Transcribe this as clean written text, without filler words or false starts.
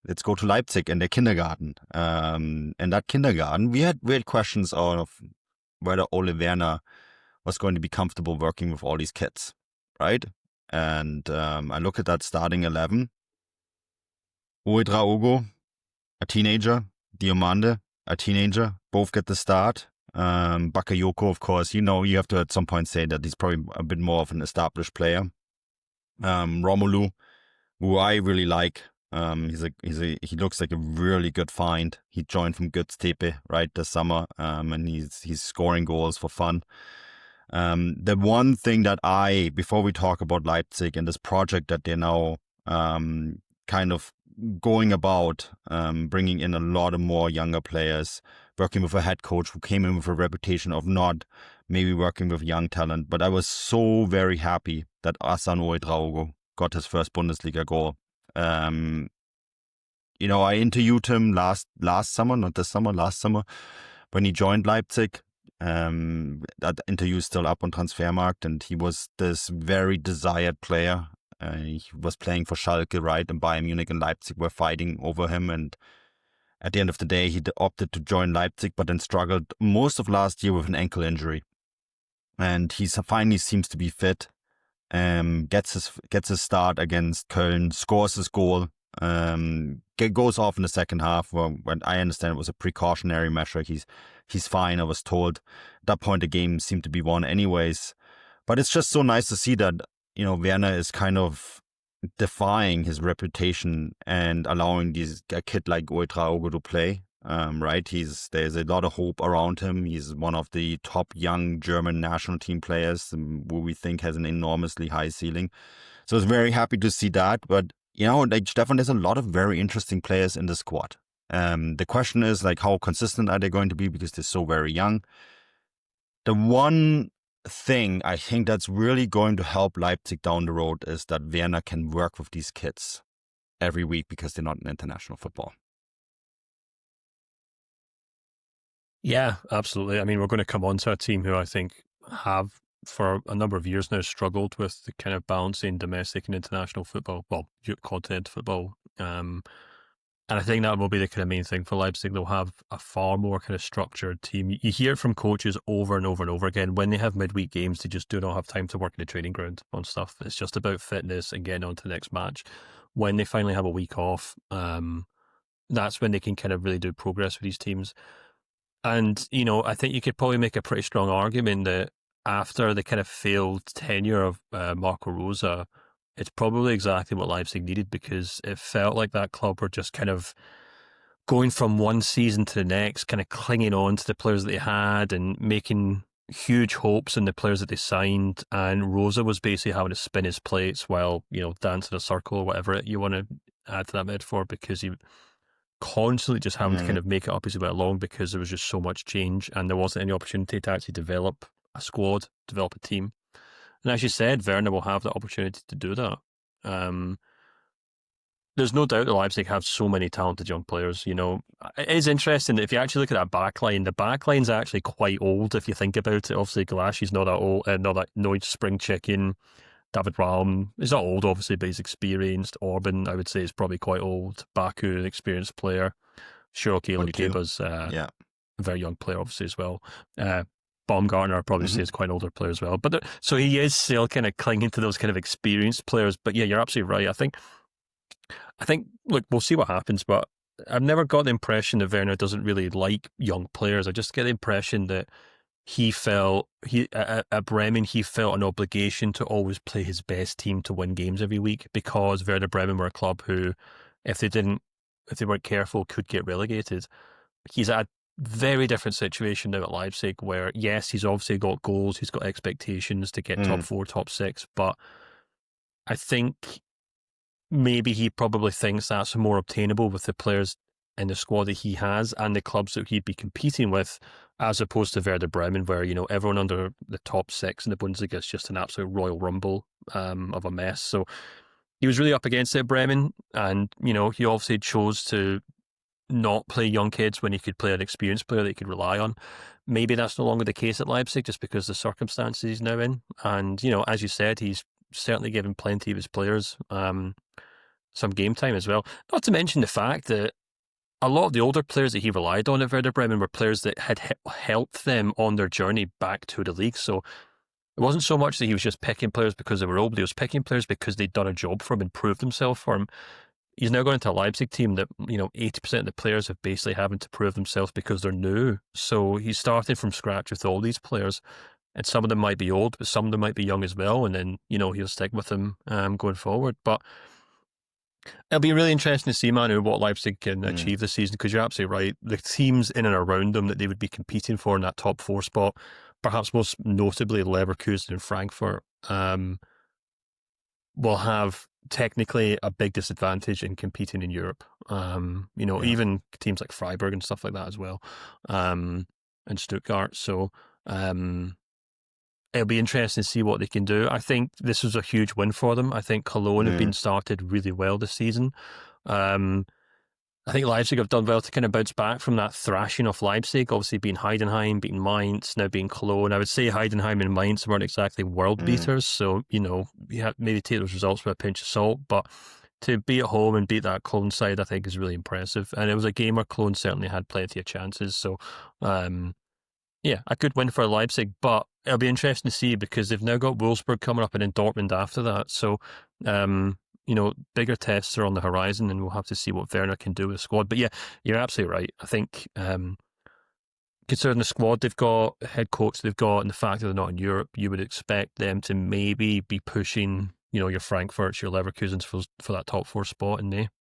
let's go to Leipzig in their kindergarten. In that kindergarten, we had questions of whether Ole Werner was going to be comfortable working with all these kids, right? And I look at that starting 11. Oedra Ogo, a teenager. Diomande, a teenager. Both get the start. Bakayoko, of course, you have to at some point say that he's probably a bit more of an established player. Romelu, who I really like. He looks like a really good find. He joined from Göztepe right this summer, and he's scoring goals for fun. The one thing that before we talk about Leipzig and this project that they're now kind of going about, bringing in a lot of more younger players, working with a head coach who came in with a reputation of not maybe working with young talent. But I was so very happy that Oedra Ogo got his first Bundesliga goal. I interviewed him last summer, not this summer, last summer, when he joined Leipzig. That interview is still up on Transfermarkt, and he was this very desired player. He was playing for Schalke, right? And Bayern Munich and Leipzig were fighting over him. And at the end of the day, he opted to join Leipzig, but then struggled most of last year with an ankle injury. And he finally seems to be fit. Gets his start against Köln, scores his goal. Goes off in the second half. When I understand it was a precautionary measure. He's fine. I was told at that point the game seemed to be won anyways. But it's just so nice to see that Werner is kind of defying his reputation and allowing a kid like Oedra Ogo to play. Right? There's a lot of hope around him. He's one of the top young German national team players who we think has an enormously high ceiling. So I was very happy to see that. But Stefan, there's a lot of very interesting players in the squad. The question is how consistent are they going to be because they're so very young? The one thing I think that's really going to help Leipzig down the road is that Werner can work with these kids every week because they're not in international football. Yeah, absolutely. I mean, we're going to come on to a team who I think have for a number of years now struggled with the kind of balancing domestic and international football, continental football. And I think that will be the kind of main thing for Leipzig. They'll have a far more kind of structured team. You hear it from coaches over and over and over again. When they have midweek games, they just do not have time to work in the training ground on stuff. It's just about fitness and getting on to the next match. When they finally have a week off, that's when they can kind of really do progress with these teams. And, I think you could probably make a pretty strong argument that after the kind of failed tenure of Marco Rose, it's probably exactly what Leipzig needed, because it felt like that club were just kind of going from one season to the next, kind of clinging on to the players that they had and making huge hopes in the players that they signed. And Rosa was basically having to spin his plates while, dance in a circle or whatever you want to add to that metaphor, because he constantly just having to kind of make it up as he went along because there was just so much change and there wasn't any opportunity to actually develop a squad, develop a team. And as you said, Werner will have the opportunity to do that. There's no doubt that Leipzig have so many talented young players. It is interesting that if you actually look at that back line, the back line's actually quite old if you think about it. Obviously, Galashi's not that old, no spring chicken. David Raum is not old, obviously, but he's experienced. Orban, I would say, is probably quite old. Baku, an experienced player. Shiroki Lukeba's a very young player, obviously, as well. Baumgartner, I probably say, is quite an older player as well. But so he is still kind of clinging to those kind of experienced players. But yeah, you're absolutely right. I think, look, we'll see what happens, but I've never got the impression that Werner doesn't really like young players. I just get the impression that at Bremen, he felt an obligation to always play his best team to win games every week, because Werder Bremen were a club who, if they weren't careful, could get relegated. He's at a very different situation now at Leipzig, where yes, he's obviously got goals, he's got expectations to get top 4, top 6, but I think maybe he probably thinks that's more obtainable with the players in the squad that he has and the clubs that he'd be competing with, as opposed to Werder Bremen, where everyone under the top 6 in the Bundesliga is just an absolute royal rumble of a mess. So he was really up against it at Bremen, and he obviously chose to not play young kids when he could play an experienced player that he could rely on. Maybe that's no longer the case at Leipzig, just because of the circumstances he's now in. And as you said, he's certainly given plenty of his players some game time as well. Not to mention the fact that a lot of the older players that he relied on at Werder Bremen were players that had helped them on their journey back to the league. So it wasn't so much that he was just picking players because they were old, but he was picking players because they'd done a job for him and proved themselves for him. He's now going into a Leipzig team that, 80% of the players have basically having to prove themselves because they're new. So he's starting from scratch with all these players. And some of them might be old, but some of them might be young as well. And then, he'll stick with them going forward. But it'll be really interesting to see, Manu, what Leipzig can achieve this season, because you're absolutely right. The teams in and around them that they would be competing for in that top 4 spot, perhaps most notably Leverkusen and Frankfurt, will have technically a big disadvantage in competing in Europe. Even teams like Freiburg and stuff like that as well, and Stuttgart. So it'll be interesting to see what they can do. I think this was a huge win for them. I think Cologne have been started really well this season. I think Leipzig have done well to kind of bounce back from that thrashing of Leipzig, obviously beating Heidenheim, beating Mainz, now beating Cologne. I would say Heidenheim and Mainz weren't exactly world beaters, so, you have maybe take those results with a pinch of salt, but to be at home and beat that Cologne side, I think is really impressive. And it was a game where Cologne certainly had plenty of chances, so a good win for Leipzig, but it'll be interesting to see because they've now got Wolfsburg coming up and then Dortmund after that. So, bigger tests are on the horizon and we'll have to see what Werner can do with the squad. But yeah, you're absolutely right. I think considering the squad they've got, head coach they've got, and the fact that they're not in Europe, you would expect them to maybe be pushing, your Frankfurts, your Leverkusens for that top 4 spot in May.